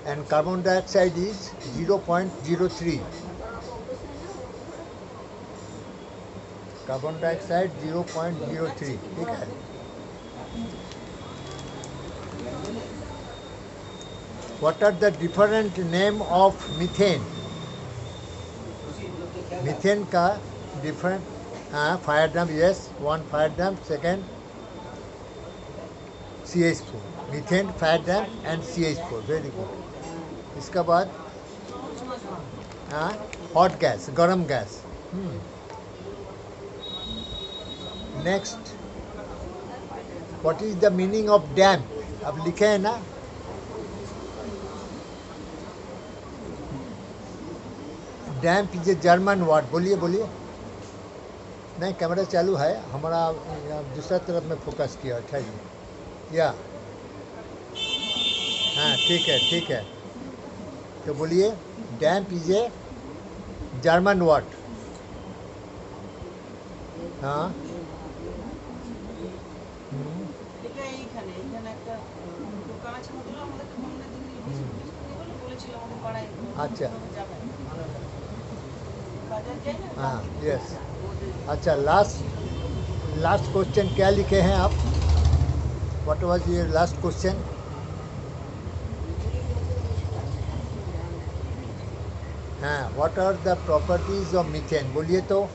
and carbon dioxide is 0.03. Carbon dioxide 0.03. ठीक है. What are the different name of methane? Methane का different fire dump, yes, one fire dump, second CH4. Methane, fire dump and CH4. Very good. इसका बाद hot gas, गरम gas. Next, what is the meaning of damp? अब लिखे हैं ना. डैम्प is a German word. बोलिए बोलिए. नहीं, कैमरा चालू है हमारा, दूसरा तरफ में फोकस किया. ठहरिए. या हाँ, ठीक है ठीक है. तो बोलिए, डैम्प इज ए जर्मन वर्ड. हाँ. अच्छा. हाँ, यस. अच्छा, लास्ट क्वेश्चन क्या लिखे हैं आप? What was your last question? हाँ, what are the properties of methane? बोलिए तो.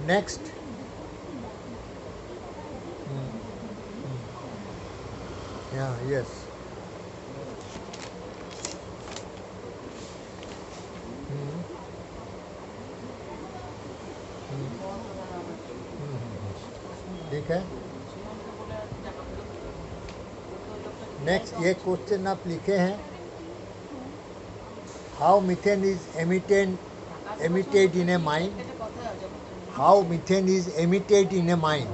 Next. Yeah, yes. ठीक है. नेक्स्ट, ये क्वेश्चन आप लिखे हैं. How methane is emitted in a mine? How methane is emitted in a mine?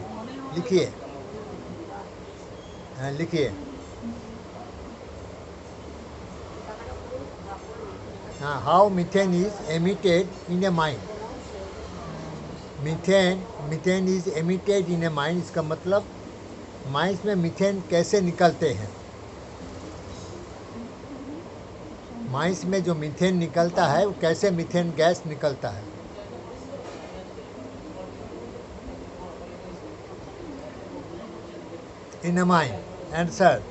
लिखिए. हाँ, लिखिए. हाँ, how methane is emitted in a mine? Methane is emitted in a mine. इसका मतलब माइंस में मीथेन कैसे निकलते हैं. माइंस में जो मीथेन निकलता है वो कैसे मीथेन गैस निकलता है. In a mine. Answer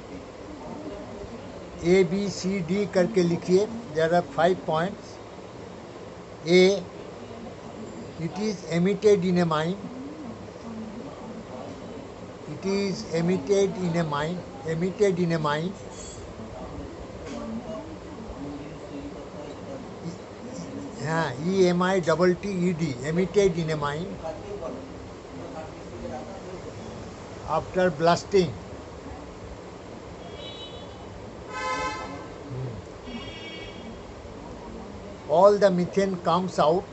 A B C D करके लिखिए. There are 5 points. A, it is emitted in a mine. It is emitted in a mine. Emitted in a mine. हाँ, EMITTED. Emitted in a mine. After blasting. All the methane comes out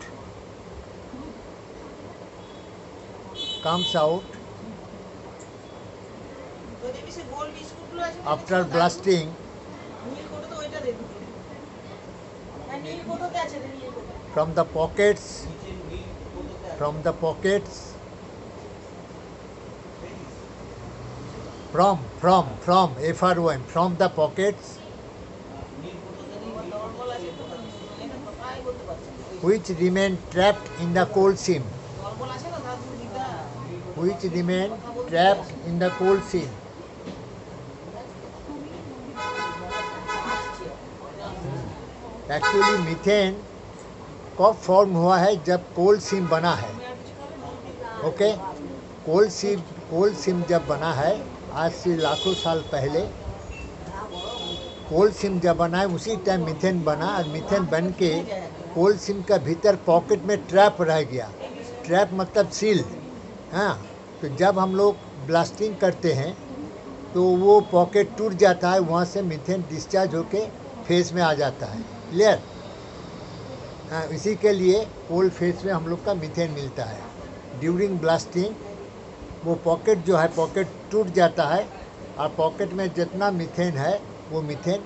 after blasting from the pockets from FROM from the pockets which remain trapped in the coal seam. Actually methane कब form हुआ है? जब कोल सीम बना है. Okay, कोल सीम जब बना है आज से लाखों साल पहले, कोल सीम जब बना है उसी टाइम मीथेन बना, और मीथेन बन के कोल सीम का भीतर पॉकेट में ट्रैप रह गया। ट्रैप मतलब सील्ड। हाँ, तो जब हम लोग ब्लास्टिंग करते हैं तो वो पॉकेट टूट जाता है, वहाँ से मीथेन डिस्चार्ज होके फेस में आ जाता है। क्लियर? हाँ, इसी के लिए कोल फेस में हम लोग का मीथेन मिलता है। ड्यूरिंग ब्लास्टिंग वो पॉकेट जो है पॉकेट टूट जाता है, और पॉकेट में जितना मीथेन है वो मीथेन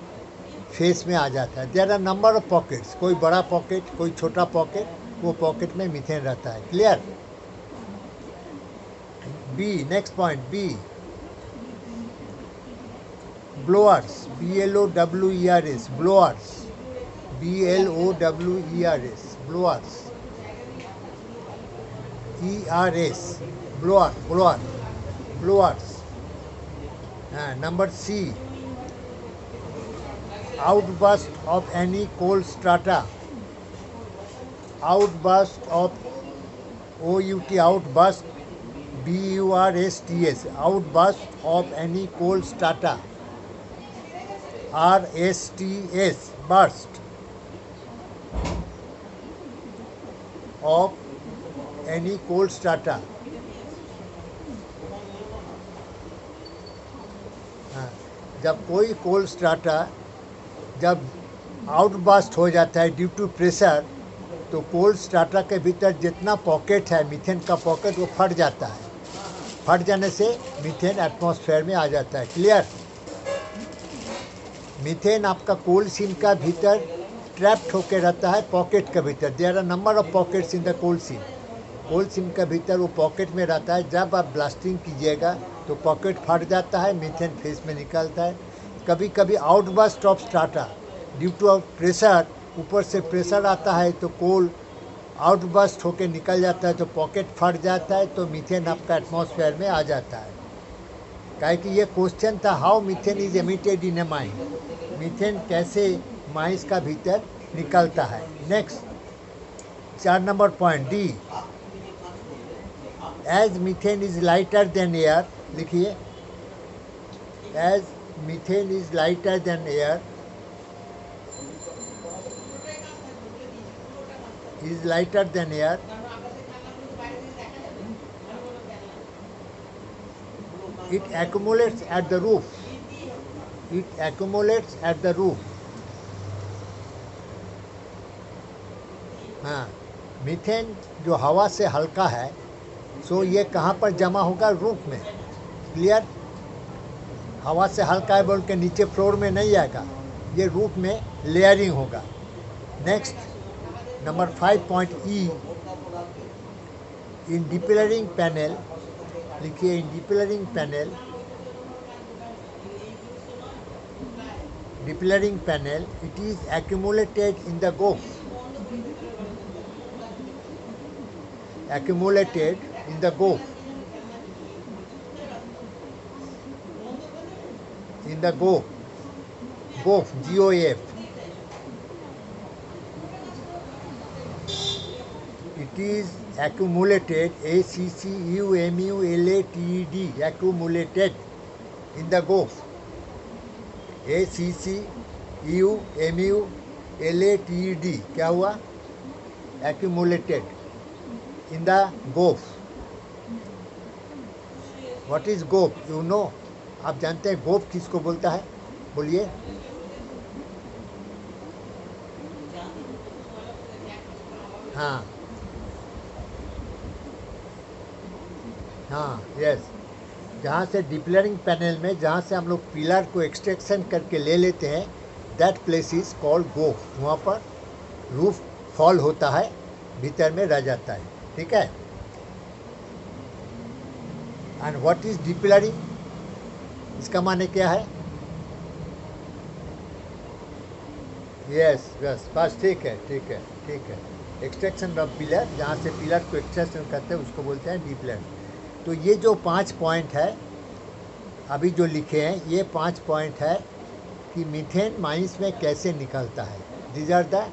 फेस में आ जाता है। There are number of pockets, कोई बड़ा पॉकेट कोई छोटा पॉकेट, वो पॉकेट में मीथेन रहता है। Clear? B, next point B, blowers, BLOWERS, blowers, BLOWERS, blowers, ERS, blowers. Number C, outburst of any coal strata, outburst of OUT, outburst, BURSTS, outburst of any coal strata, RSTS, burst of any coal strata। जब कोई कोल strata जब outburst हो जाता है due to pressure, तो कोल strata के भीतर जितना पॉकेट है मीथेन का पॉकेट वो फट जाता है। फट जाने से मीथेन एटमॉस्फेयर में आ जाता है। क्लियर? मीथेन आपका कोल सीम का भीतर ट्रैप्ड होकर रहता है पॉकेट के भीतर। There are number of pockets in the coal seam. Coal seam के भीतर वो पॉकेट में रहता है। जब आप ब्लास्टिंग कीजिएगा तो पॉकेट फट जाता है, मीथेन फेस में निकलता है। कभी कभी outburst of strata due to pressure, ऊपर से प्रेशर आता है तो कोल आउटबर्स्ट होकर निकल जाता है, तो पॉकेट फट जाता है, तो मीथेन आपका एटमॉस्फेयर में आ जाता है। काहे कि ये क्वेश्चन था, how methane is emitted in a mine, methane कैसे माइंस का भीतर निकलता है। Next 4 number point D, as methane is lighter than air, लिखिए, as methane is lighter than air, is lighter than air, it accumulates at the roof, it accumulates at the roof। हाँ, methane जो हवा से हल्का है, सो ये कहाँ पर जमा होगा? रूफ में। क्लियर? हवा से हल्का है बोल के नीचे फ्लोर में नहीं आएगा, ये रूफ में लेयरिंग होगा। Next number 5 point E, in depillaring panel, लिखिए, in depillaring panel, depillaring panel, it is accumulated in the GOF, accumulated in the GOF, in the GOF, GOF, GOF, it is accumulated, ACCUMULATED, accumulated in the GOF, ACCUMULATED, क्या हुआ? accumulated in the GOF। what is GOF? you know, आप जानते हैं GOF किसको बोलता है? बोलिए। हाँ हाँ, यस, जहाँ से डिप्लरिंग पैनल में जहाँ से हम लोग पिलर को एक्सट्रैक्शन करके ले लेते हैं, दैट प्लेस इज कॉल्ड गोफ। वहाँ पर रूफ फॉल होता है, भीतर में रह जाता है। ठीक है? एंड व्हाट इज डिप्लरिंग, इसका माने क्या है? यस यस, बस ठीक है ठीक है ठीक है। एक्सट्रैक्शन ऑफ पिलर, जहाँ से पिलर को एक्सट्रैक्शन करते हैं उसको बोलते हैं डिप्लर। तो ये जो 5 पॉइंट है अभी जो लिखे हैं, ये 5 पॉइंट है कि मीथेन माइंस में कैसे निकलता है। These are the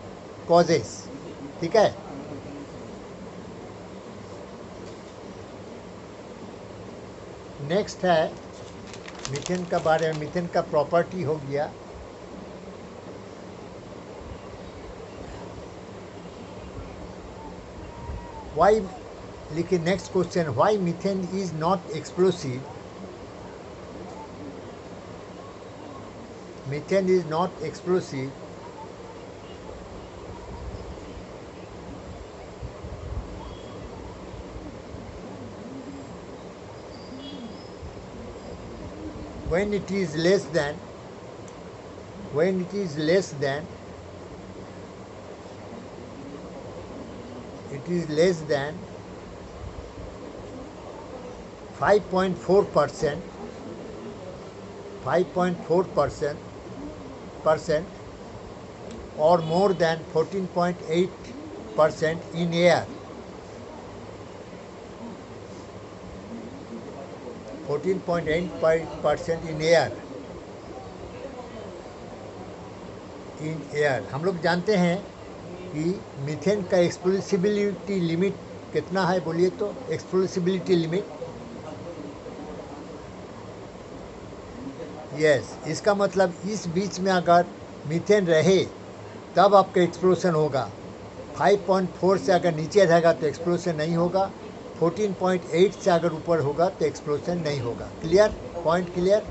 causes. ठीक है? नेक्स्ट है मीथेन का बारे में। मीथेन का प्रॉपर्टी हो गया, वाई लिखिए next question, why methane is not explosive? Methane is not explosive when it is less than 5.4% or more than 14.8% in air. 14.8% in air. हम लोग जानते हैं कि मीथेन का एक्सप्लोसिबिलिटी लिमिट कितना है, बोलिए तो एक्सप्लोसिबिलिटी लिमिट। यस, इसका मतलब इस बीच में अगर मीथेन रहे तब आपका एक्सप्लोशन होगा। 5.4 से अगर नीचे रहेगा तो एक्सप्लोशन नहीं होगा, 14.8 से अगर ऊपर होगा तो एक्सप्लोशन नहीं होगा। Clear, point clear.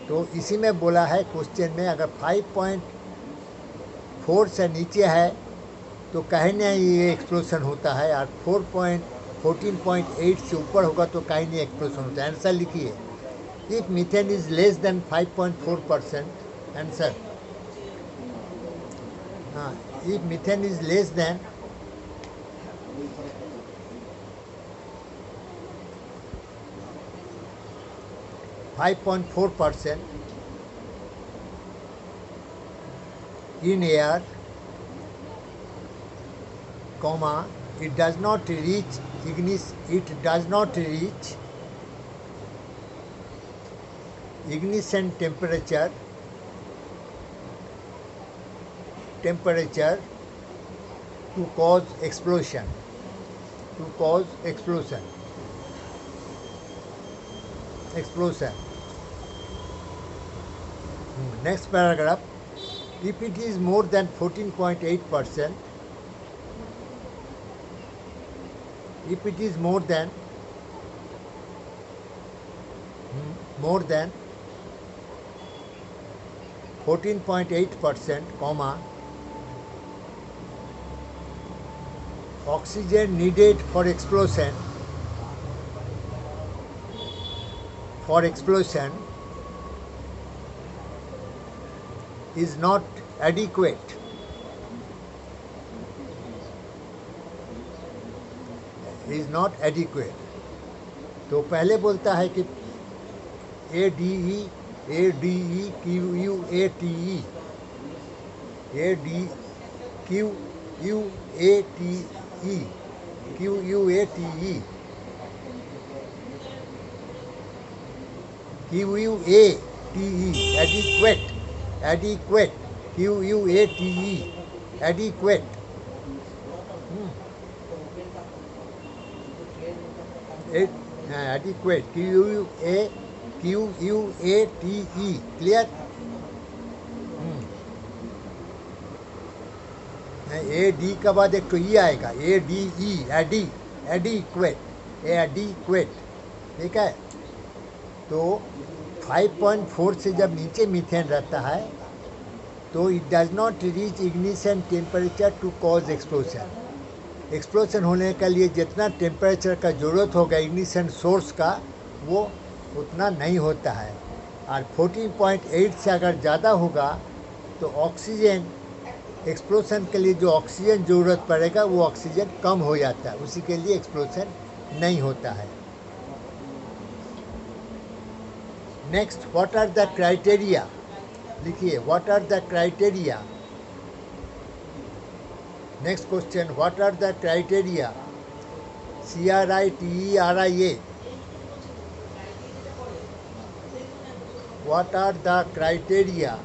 तो इसी में बोला है क्वेश्चन में, अगर 5.4 से नीचे है तो कहीं नहीं ये एक्सप्लोशन होता है, और 14.8 से ऊपर होगा तो कहीं नहीं एक्सप्लोशन होता है। आंसर लिखिए, if methane is less than 5.4%, answer. हाँ, if methane is less than 5.4% in air, comma, it does not reach ignition temperature to cause explosion. Next paragraph, if it is more than 14.8%, if it is more than 14.8%, comma, oxygen needed for explosion is not adequate. तो पहले बोलता है कि adequate, adequate. Adequate, QUATE, clear? AD के बाद एक तो ई आएगा, ADE, adequate, ठीक है। तो 5.4 से जब नीचे मीथेन रहता है तो it does not reach ignition temperature to cause explosion. Explosion होने के लिए जितना टेम्परेचर का ज़रूरत होगा इग्निशन सोर्स का, वो उतना नहीं होता है। और 14.8 से अगर ज़्यादा होगा तो ऑक्सीजन, एक्सप्लोशन के लिए जो ऑक्सीजन ज़रूरत पड़ेगा वो ऑक्सीजन कम हो जाता है, उसी के लिए एक्सप्लोशन नहीं होता है। Next, what are the criteria? लिखिए, what are the criteria? Next question, what are the criteria? CRITERIA, what are the criteria?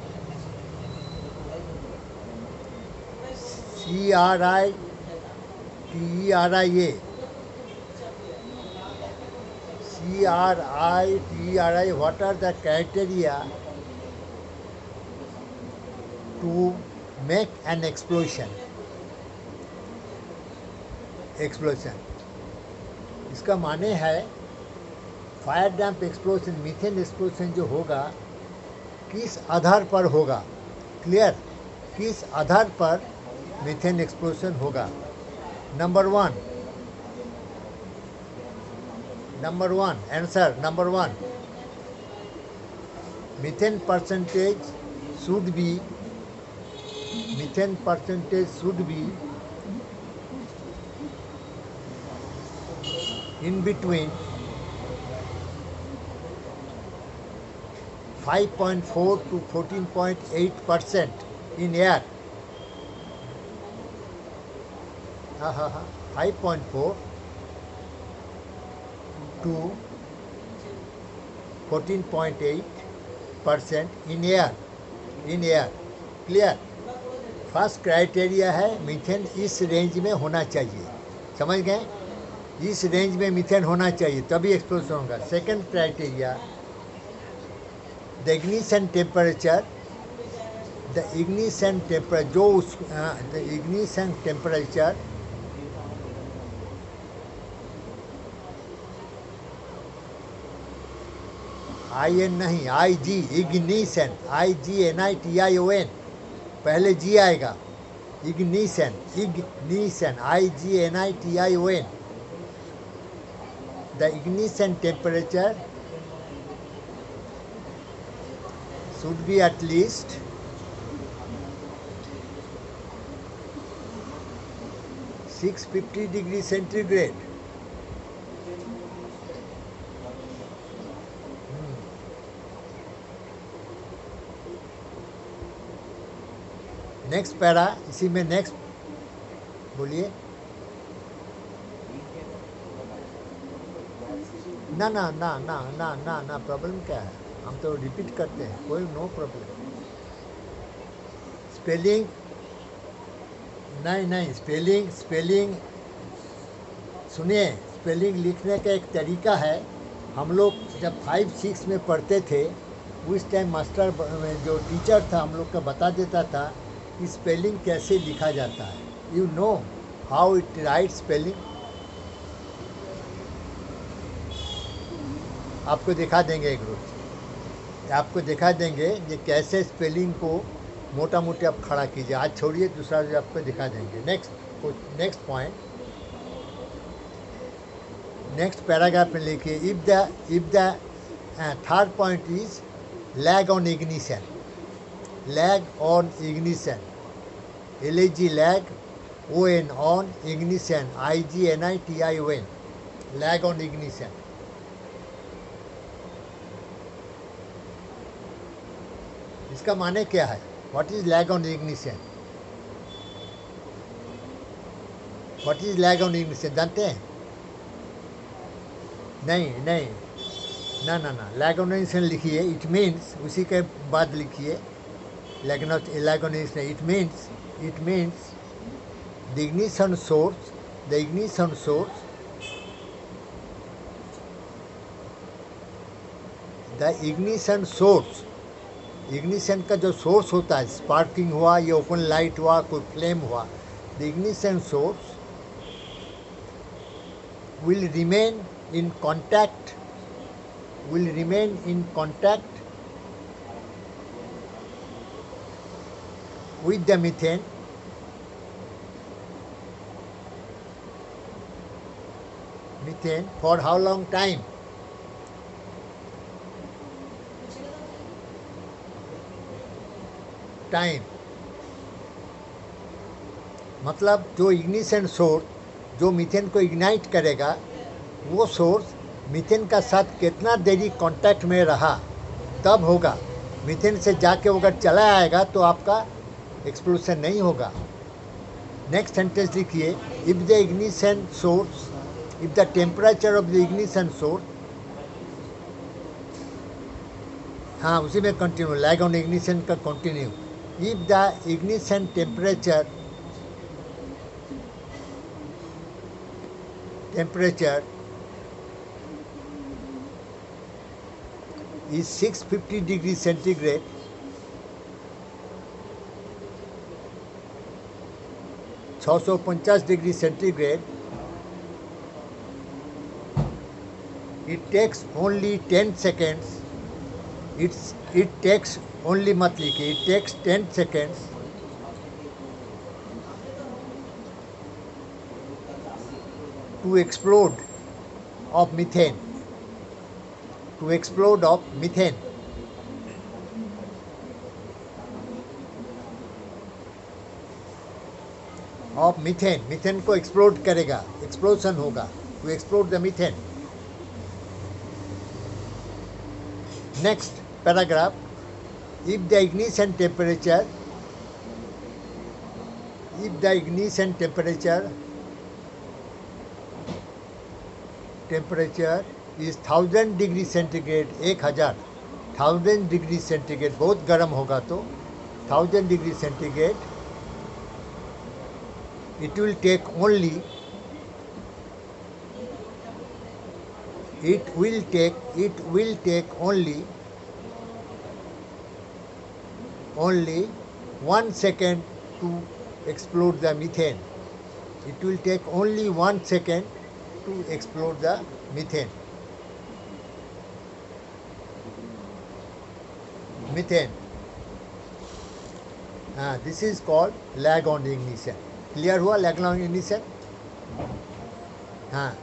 CRITERIA, what are the criteria to make an explosion? Explosion. इसका माने है fire damp explosion, methane explosion जो होगा किस आधार पर होगा, clear, किस आधार पर मीथेन एक्सप्लोजन होगा। Number one answer, number one, methane percentage should be in between 5.4 to 14.8% in air. 5.4 to 14.8% in air. Clear. First criteria है मीथेन इस रेंज में होना चाहिए, समझ गए, इस रेंज में मीथेन होना चाहिए तभी एक्सप्लोजन होगा। Second criteria, the ignition temperature, IN नहीं, ignition, IGNITION, पहले जी आएगा, ignition, IGNITION, the ignition temperature should be at least 650 degrees centigrade. Next para, इसी में नेक्स्ट बोलिए। ना ना ना ना ना ना ना प्रॉब्लम क्या है, हम तो रिपीट करते हैं, कोई नो प्रॉब्लम। स्पेलिंग नहीं, स्पेलिंग सुनिए, स्पेलिंग लिखने का एक तरीका है। हम लोग जब 5-6 में पढ़ते थे उस टाइम मास्टर जो टीचर था हम लोग का बता देता था कि स्पेलिंग कैसे लिखा जाता है। You know how it right spelling, आपको दिखा देंगे एक रोज, आपको दिखा देंगे ये कैसे स्पेलिंग को मोटा मोटा आप खड़ा कीजिए। आज छोड़िए, दूसरा जो आपको दिखा देंगे। नेक्स्ट पॉइंट, नेक्स्ट पैराग्राफ में लिखिए, if the third point is lag on ignition, LAG lag, ON on, ignition IGNITION, lag on ignition. इसका माने क्या है, what is lag on ignition? What is lag on ignition जानते हैं? नहीं, ना, लैग ऑन इग्निशन लिखिए, इट मीन्स, उसी के बाद लिखिए lag on ignition, it means the ignition source, ignition का जो सोर्स होता है, स्पार्किंग हुआ, ये ओपन लाइट हुआ, कोई फ्लेम हुआ, the ignition source will remain in contact with the methane for how long time? मतलब जो इग्निशन सोर्स जो मीथेन को इग्नाइट करेगा, वो सोर्स मीथेन का साथ कितना देरी कांटेक्ट में रहा तब होगा। मीथेन से जाके अगर चला आएगा तो आपका एक्सप्लोजन नहीं होगा। नेक्स्ट सेंटेंस लिखिए, if the temperature of the ignition source, हाँ उसी में कंटिन्यू, लैग ऑन इग्निशन का continue, if the ignition temperature is 650 degrees centigrade, 650 degree centigrade, It takes only 10 seconds. It takes only मत लिखिए. It takes 10 seconds to explode of methane. To explode of methane. Of methane. Methane को explode करेगा. Explosion होगा. To explode the methane. Next paragraph. If the ignition temperature is 1000 degree centigrade, 1000 degree centigrade, बहुत गर्म होगा तो 1000 degree centigrade, it will take only 1 second to explode the methane. It will take only 1 second to explode the methane. This is called lag on ignition. Clear हुआ lag on ignition?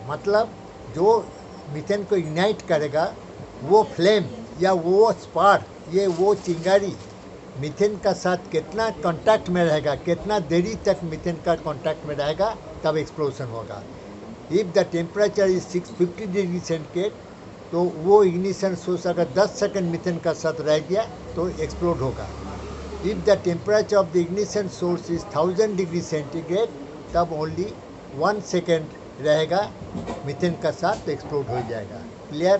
मतलब जो methane को ignite करेगा वो flame या वो spark, ये वो चिंगारी मीथेन का साथ कितना कांटेक्ट में रहेगा, कितना देरी तक मीथेन का कांटेक्ट में रहेगा, तब एक्सप्लोजन होगा. If the temperature is 650 degree centigrade तो वो इग्निशन सोर्स अगर 10 सेकंड मीथेन का साथ रह गया तो एक्सप्लोड होगा. If the temperature of the ignition source is 1000 degree centigrade तब ओनली 1 सेकेंड रहेगा मीथेन का साथ तो एक्सप्लोड हो जाएगा. क्लियर?